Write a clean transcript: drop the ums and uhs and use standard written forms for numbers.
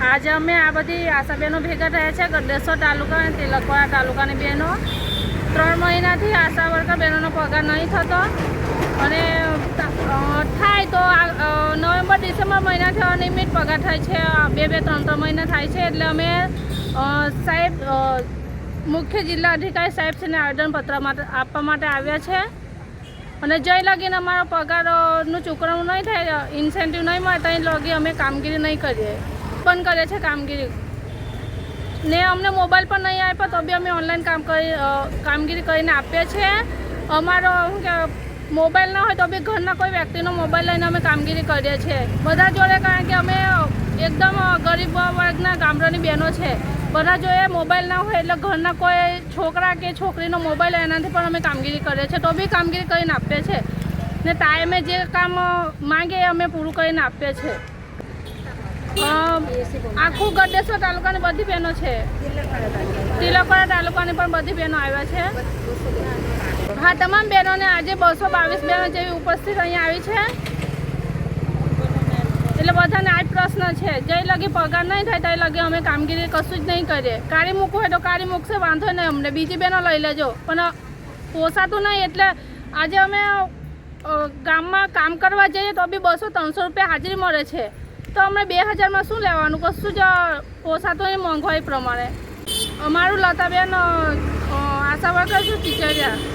આજે અમે આ બધી આશા બહેનો ભેગા થયા છે ગઢેશ્વર તાલુકા અને તિલકવાડા તાલુકાની બહેનો 3 મહિનાથી આશા વર્કર બહેનોનો પગાર નહીં થતો અને થાય તો નવેમ્બર ડિસેમ્બર મહિનાથી અનિયમિત પગાર થાય છે 2-3 મહિના થાય છે એટલે અમે સાહેબ મુખ્ય જિલ્લા અધિકારી સાહેબશ્રીને આવેદનપત્ર આપવા માટે આવ્યા છે અને જય લગીને અમારો પગારનું ચૂકવણું નહીં થાય ઇન્સેન્ટિવ નહીં મળે ત્યાં લગી અમે કામગીરી નહીં કરીએ બંધ કરીએ છીએ કામગીરી ને અમને મોબાઈલ પર નહીં આપ્યો તો બી અમે ઓનલાઈન કામગીરી કરીને આપીએ છીએ અમારો શું કે મોબાઈલ ના હોય તો બી ઘરના કોઈ વ્યક્તિનો મોબાઈલ લઈને અમે કામગીરી કરીએ છીએ બધા જોડે કારણ કે અમે એકદમ ગરીબ વર્ગના ગામડાની બહેનો છે બધા જોઈએ મોબાઈલ ના હોય એટલે ઘરના કોઈ છોકરા કે છોકરીનો મોબાઈલ એનાથી પણ અમે કામગીરી કરીએ છીએ તો બી કામગીરી કરીને આપીએ છીએ ને ટાઈમે જે કામ માંગે એ અમે પૂરું કરીને આપીએ છીએ આખું ગઢેશ્વર તાલુકાની બધી બહેનો છે તિલકવાડા તાલુકાની પણ બધી બહેનો આવ્યા છે હા તમામ બહેનોને આજે 222 બહેનો જેવી ઉપસ્થિત અહીંયા આવી છે એટલે બધાને આ જ પ્રશ્ન છે જય લગી પગાર નહીં થાય ત્યાં લગી અમે કામગીરી કશું જ નહીં કરીએ કાઢી મૂકવું હોય તો કાઢી મૂકશે વાંધો નહીં અમને બીજી બહેનો લઈ લેજો પણ પોસાતું નહીં એટલે આજે અમે ગામમાં કામ કરવા જઈએ તો બી 200-300 રૂપિયા હાજરી મળે છે તો અમને 2000માં શું લેવાનું કશું જ પોસાતું નહીં મોંઘવારી પ્રમાણે અમારું લતાબેન આશા વર્કર છું ટીચરિયા